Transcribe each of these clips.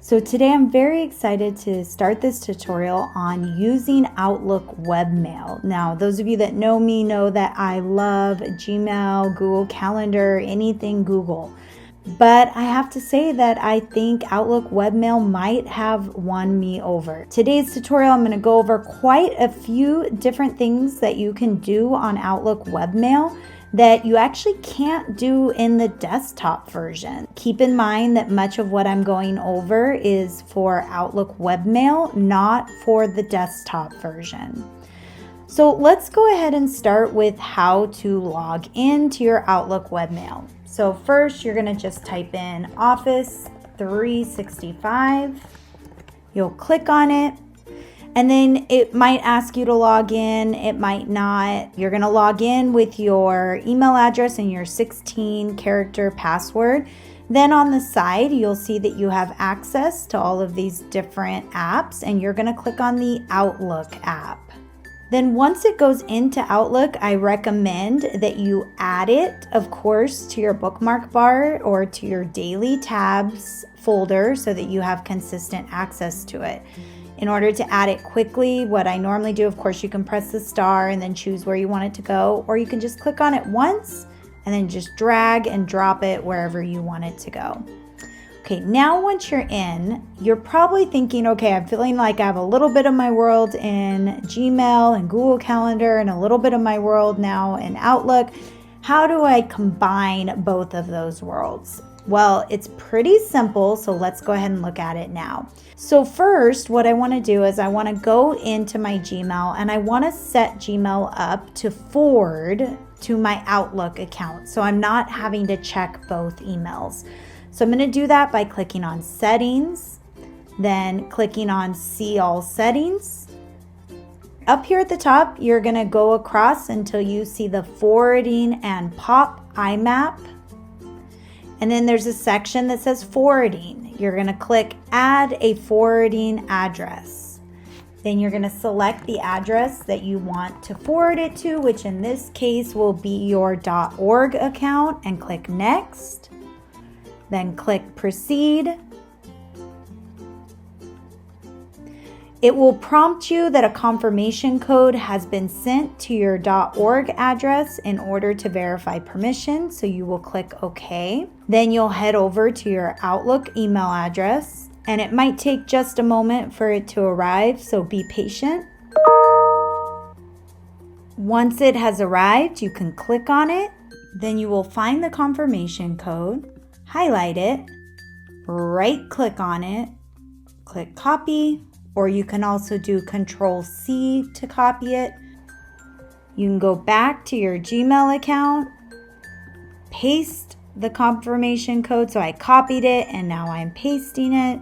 So today I'm very excited to start this tutorial on using Outlook Webmail. Now, those of you that know me know that I love Gmail, Google Calendar, anything Google. But I have to say that I think Outlook Webmail might have won me over. Today's tutorial, I'm going to go over quite a few different things that you can do on Outlook Webmail that you actually can't do in the desktop version. Keep in mind that much of what I'm going over is for Outlook Webmail, not for the desktop version. So let's go ahead and start with how to log into your Outlook Webmail. So first, you're going to just type in Office 365. You'll click on it. And then it might ask you to log in, it might not. You're going to log in with your email address and your 16-character password. Then on the side, you'll see that you have access to all of these different apps, and you're going to click on the Outlook app. Then once it goes into Outlook, I recommend that you add it, of course, to your bookmark bar or to your daily tabs folder so that you have consistent access to it. In order to add it quickly, what I normally do, of course, you can press the star and then choose where you want it to go, or you can just click on it once and then just drag and drop it wherever you want it to go. Okay, now once you're in, you're probably thinking, okay, I'm feeling like I have a little bit of my world in Gmail and Google Calendar and a little bit of my world now in Outlook. How do I combine both of those worlds? Well, it's pretty simple, so let's go ahead and look at it now. So first, what I want to do is I want to go into my Gmail and I want to set Gmail up to forward to my Outlook account, so I'm not having to check both emails. So I'm going to do that by clicking on Settings, then clicking on See All Settings. Up here at the top, you're going to go across until you see the Forwarding and Pop IMAP. And then there's a section that says Forwarding. You're going to click Add a Forwarding Address. Then you're going to select the address that you want to forward it to, which in this case will be your .org account, and click Next. Then click Proceed. It will prompt you that a confirmation code has been sent to your .org address in order to verify permission, so you will click OK. Then you'll head over to your Outlook email address, and it might take just a moment for it to arrive, so be patient. Once it has arrived, you can click on it. Then you will find the confirmation code, highlight it, right-click on it, click Copy, or you can also do Control-C to copy it. You can go back to your Gmail account, paste the confirmation code. So I copied it and now I'm pasting it.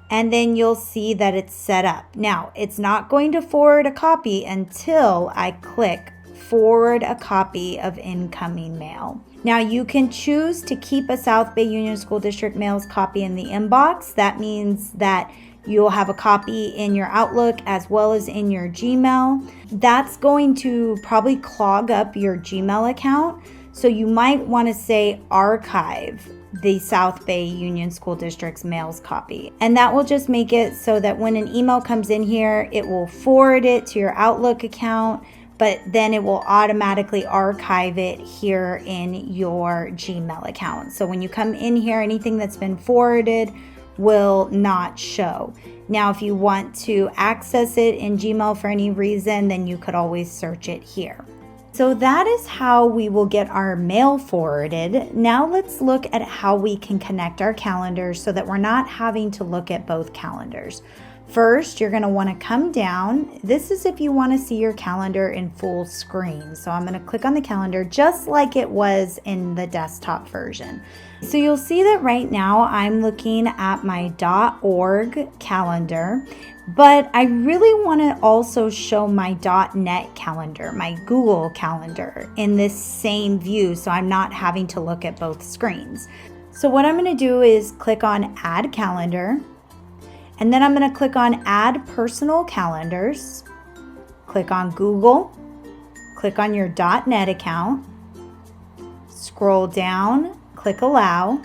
And then you'll see that it's set up. Now, it's not going to forward a copy until I click Forward a Copy of Incoming Mail. Now, you can choose to keep a South Bay Union School District mails copy in the inbox. That means that you'll have a copy in your Outlook as well as in your Gmail. That's going to probably clog up your Gmail account. So you might want to say archive the South Bay Union School District's mails copy. And that will just make it so that when an email comes in here, it will forward it to your Outlook account, but then it will automatically archive it here in your Gmail account. So when you come in here, anything that's been forwarded will not show. Now, if you want to access it in Gmail for any reason, then you could always search it here. So that is how we will get our mail forwarded. Now let's look at how we can connect our calendars so that we're not having to look at both calendars. First, you're going to want to come down. This is if you want to see your calendar in full screen. So I'm going to click on the calendar just like it was in the desktop version. So you'll see that right now I'm looking at my .org calendar, but I really want to also show my .net calendar, my Google calendar, in this same view so I'm not having to look at both screens. So what I'm going to do is click on Add Calendar. And then I'm going to click on Add Personal Calendars, click on Google, click on your .net account, scroll down, click Allow,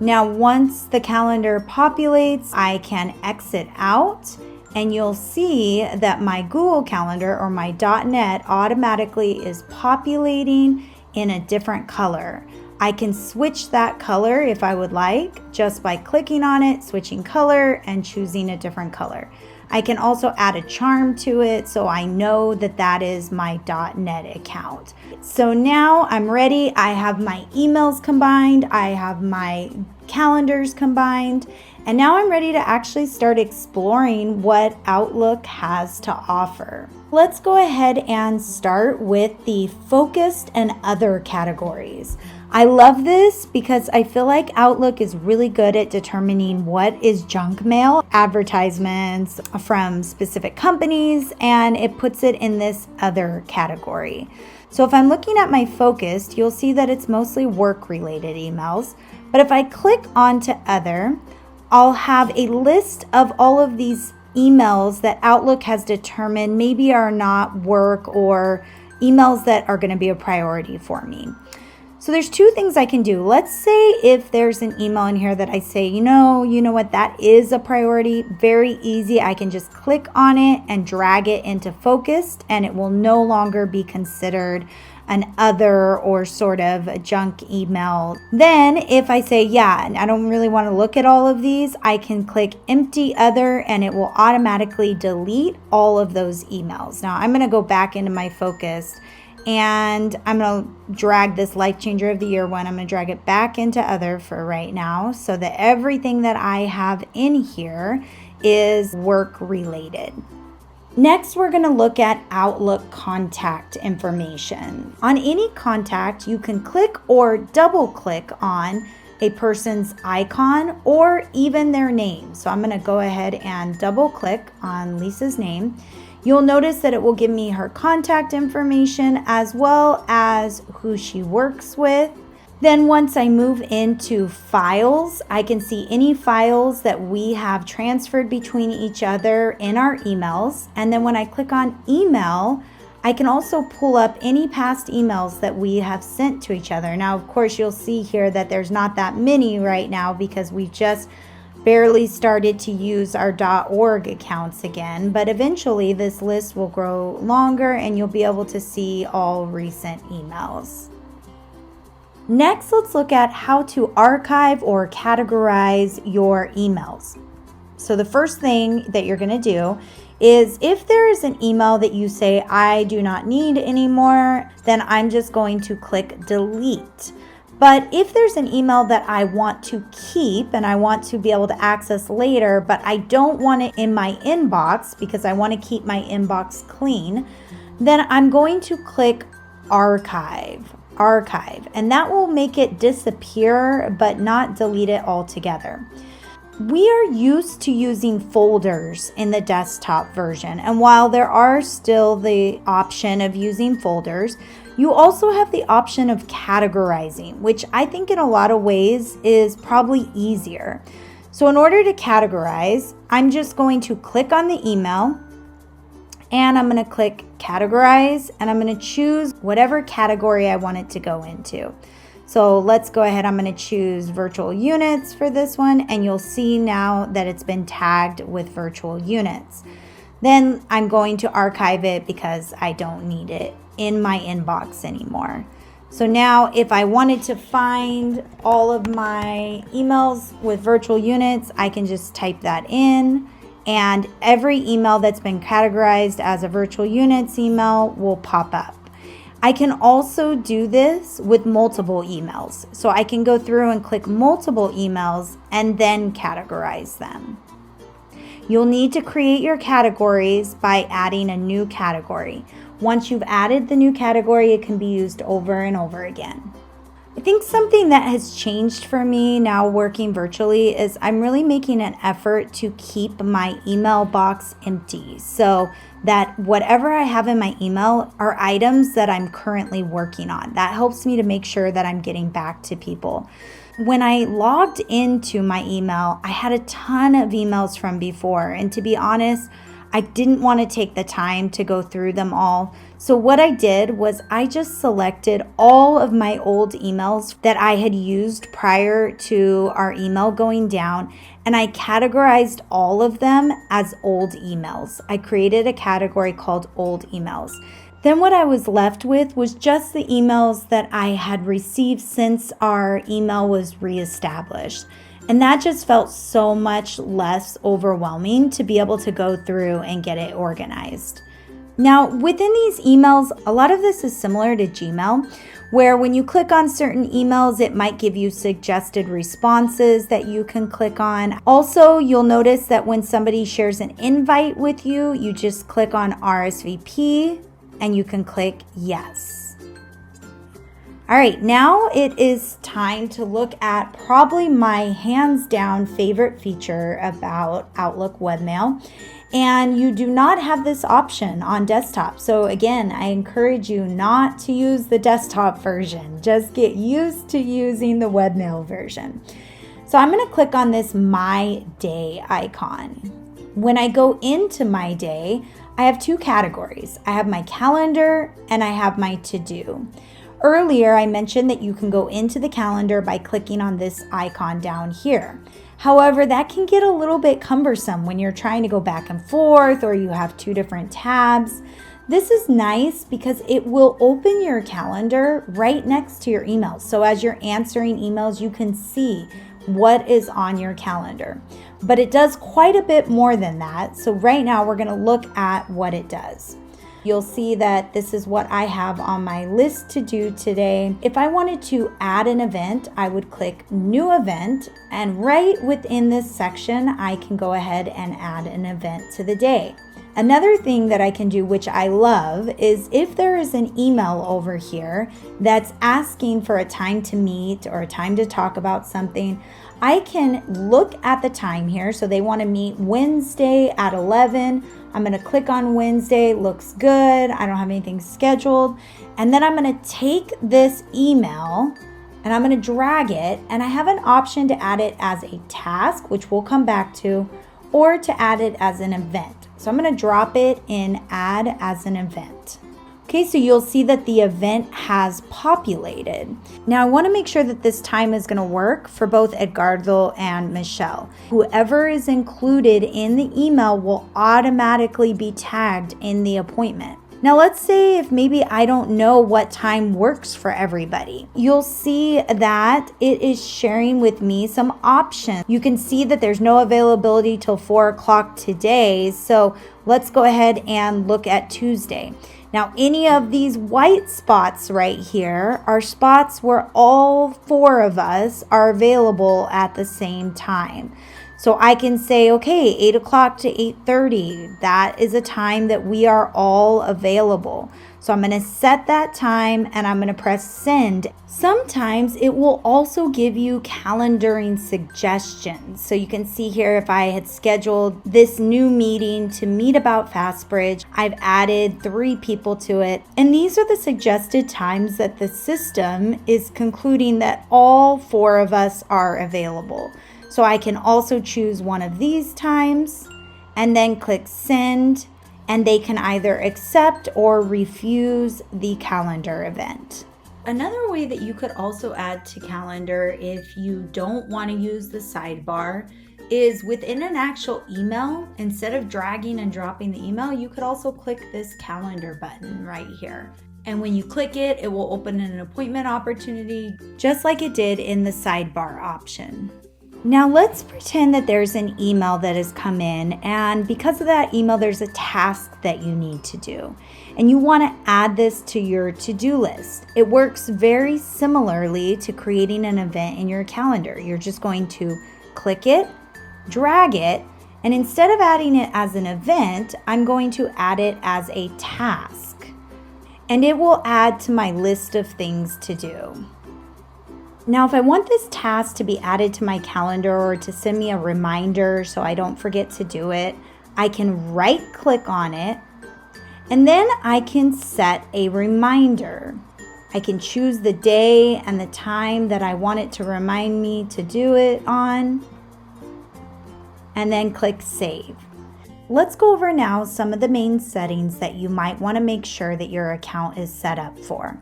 Now, once the calendar populates, I can exit out, and you'll see that my Google Calendar or my .NET automatically is populating in a different color. I can switch that color if I would like, just by clicking on it, switching color, and choosing a different color. I can also add a charm to it so I know that that is my .NET account. So now I'm ready. I have my emails combined. I have my calendars combined. And now I'm ready to actually start exploring what Outlook has to offer. Let's go ahead and start with the focused and other categories. I love this because I feel like Outlook is really good at determining what is junk mail, advertisements from specific companies, and it puts it in this other category. So if I'm looking at my focused, you'll see that it's mostly work-related emails. But if I click onto other, I'll have a list of all of these emails that Outlook has determined maybe are not work or emails that are going to be a priority for me. So there's two things I can do. Let's say if there's an email in here that I say, you know what, that is a priority. Very easy. I can just click on it and drag it into focused, and it will no longer be considered an other or sort of a junk email. Then if I say, yeah, I don't really want to look at all of these, I can click empty other, and it will automatically delete all of those emails. Now I'm going to go back into my focused, and I'm going to drag this Life Changer of the Year one. I'm going to drag it back into other for right now so that everything that I have in here is work related. Next, we're going to look at Outlook contact information. On any contact, you can click or double click on a person's icon or even their name. So I'm going to go ahead and double click on Lisa's name. You'll notice that it will give me her contact information as well as who she works with. Then once I move into files, I can see any files that we have transferred between each other in our emails. And then when I click on email, I can also pull up any past emails that we have sent to each other. Now, of course, you'll see here that there's not that many right now because we just barely started to use our .org accounts again, but eventually this list will grow longer and you'll be able to see all recent emails. Next, let's look at how to archive or categorize your emails. So the first thing that you're going to do is if there is an email that you say, I do not need anymore, then I'm just going to click delete. But if there's an email that I want to keep and I want to be able to access later, but I don't want it in my inbox because I want to keep my inbox clean, then I'm going to click archive, and that will make it disappear but not delete it altogether. We are used to using folders in the desktop version, and while there are still the option of using folders, you also have the option of categorizing, which I think in a lot of ways is probably easier. So in order to categorize, I'm just going to click on the email and I'm going to click categorize, and I'm going to choose whatever category I want it to go into. So let's go ahead. I'm going to choose virtual units for this one, and you'll see now that it's been tagged with virtual units. Then I'm going to archive it because I don't need it in my inbox anymore. So now if I wanted to find all of my emails with virtual units, I can just type that in, and every email that's been categorized as a virtual units email will pop up. I can also do this with multiple emails. So I can go through and click multiple emails and then categorize them. You'll need to create your categories by adding a new category. Once you've added the new category, it can be used over and over again. I think something that has changed for me now working virtually is I'm really making an effort to keep my email box empty so that whatever I have in my email are items that I'm currently working on. That helps me to make sure that I'm getting back to people. When I logged into my email, I had a ton of emails from before, and to be honest, I didn't want to take the time to go through them all. So what I did was I just selected all of my old emails that I had used prior to our email going down, and I categorized all of them as old emails. I created a category called old emails. Then what I was left with was just the emails that I had received since our email was reestablished. And that just felt so much less overwhelming to be able to go through and get it organized. Now, within these emails, a lot of this is similar to Gmail, where when you click on certain emails, it might give you suggested responses that you can click on. Also, you'll notice that when somebody shares an invite with you, you just click on RSVP and you can click yes. All right, now it is time to look at probably my hands down favorite feature about Outlook Webmail. And you do not have this option on desktop. So again, I encourage you not to use the desktop version. Just get used to using the Webmail version. So I'm going to click on this My Day icon. When I go into My Day, I have two categories. I have my calendar and I have my to-do. Earlier, I mentioned that you can go into the calendar by clicking on this icon down here. However, that can get a little bit cumbersome when you're trying to go back and forth or you have two different tabs. This is nice because it will open your calendar right next to your emails. So as you're answering emails, you can see what is on your calendar. But it does quite a bit more than that. So right now, we're going to look at what it does. You'll see that this is what I have on my list to do today. If I wanted to add an event, I would click New Event, and right within this section, I can go ahead and add an event to the day. Another thing that I can do, which I love, is if there is an email over here that's asking for a time to meet or a time to talk about something, I can look at the time here. So they want to meet Wednesday at 11. I'm going to click on Wednesday. Looks good. I don't have anything scheduled. And then I'm going to take this email and I'm going to drag it. And I have an option to add it as a task, which we'll come back to, or to add it as an event. So I'm going to drop it in Add as an Event. Okay, so you'll see that the event has populated. Now I want to make sure that this time is going to work for both Edgardo and Michelle. Whoever is included in the email will automatically be tagged in the appointment. Now let's say if maybe I don't know what time works for everybody. You'll see that it is sharing with me some options. You can see that there's no availability till 4 o'clock today. So let's go ahead and look at Tuesday. Now, any of these white spots right here are spots where all four of us are available at the same time. So I can say, okay, 8 o'clock to 8:30, that is a time that we are all available. So I'm going to set that time and I'm going to press send. Sometimes it will also give you calendaring suggestions. So you can see here if I had scheduled this new meeting to meet about FastBridge, I've added 3 people to it. And these are the suggested times that the system is concluding that all 4 of us are available. So I can also choose one of these times and then click send, and they can either accept or refuse the calendar event. Another way that you could also add to calendar if you don't want to use the sidebar is within an actual email. Instead of dragging and dropping the email, you could also click this calendar button right here. And when you click it, it will open an appointment opportunity just like it did in the sidebar option. Now let's pretend that there's an email that has come in, and because of that email there's a task that you need to do and you want to add this to your to-do list. It works very similarly to creating an event in your calendar. You're just going to click it, drag it, and instead of adding it as an event, I'm going to add it as a task, and it will add to my list of things to do. Now, if I want this task to be added to my calendar or to send me a reminder so I don't forget to do it, I can right click on it and then I can set a reminder. I can choose the day and the time that I want it to remind me to do it on, and then click save. Let's go over now some of the main settings that you might want to make sure that your account is set up for.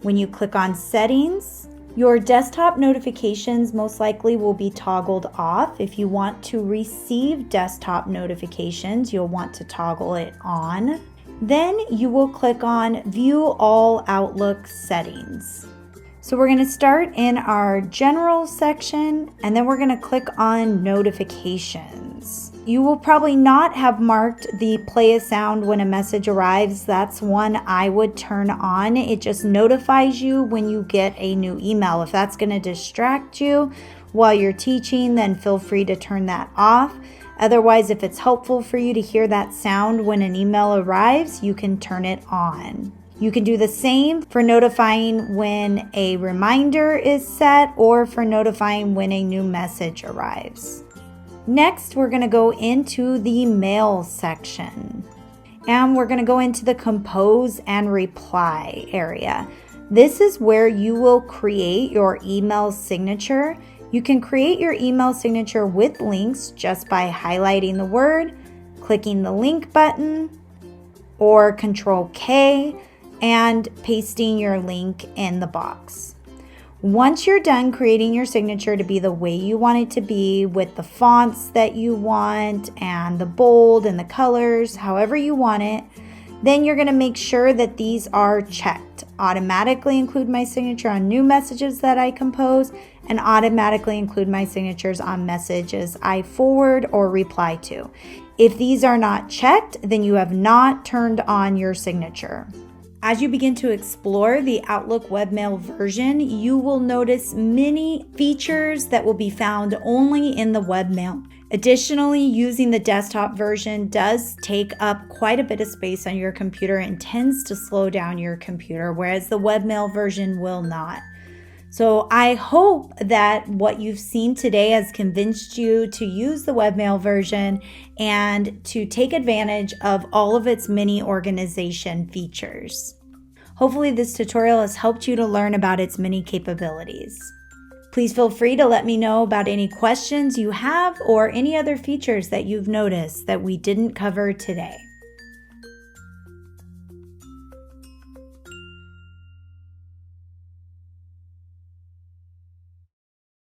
When you click on Settings, your desktop notifications most likely will be toggled off. If you want to receive desktop notifications, you'll want to toggle it on. Then you will click on View All Outlook Settings. So we're going to start in our General section, and then we're going to click on Notifications. You will probably not have marked the play a sound when a message arrives. That's one I would turn on. It just notifies you when you get a new email. If that's going to distract you while you're teaching, then feel free to turn that off. Otherwise, if it's helpful for you to hear that sound when an email arrives, you can turn it on. You can do the same for notifying when a reminder is set or for notifying when a new message arrives. Next, we're going to go into the Mail section, and we're going to go into the Compose and Reply area. This is where you will create your email signature. You can create your email signature with links just by highlighting the word, clicking the link button, or Control-K, and pasting your link in the box. Once you're done creating your signature to be the way you want it to be, with the fonts that you want and the bold and the colors, however you want it, then you're going to make sure that these are checked. Automatically include my signature on new messages that I compose, and automatically include my signatures on messages I forward or reply to. If these are not checked, then you have not turned on your signature. As you begin to explore the Outlook Webmail version, you will notice many features that will be found only in the Webmail. Additionally, using the desktop version does take up quite a bit of space on your computer and tends to slow down your computer, whereas the Webmail version will not. So I hope that what you've seen today has convinced you to use the Webmail version and to take advantage of all of its many organization features. Hopefully this tutorial has helped you to learn about its many capabilities. Please feel free to let me know about any questions you have or any other features that you've noticed that we didn't cover today.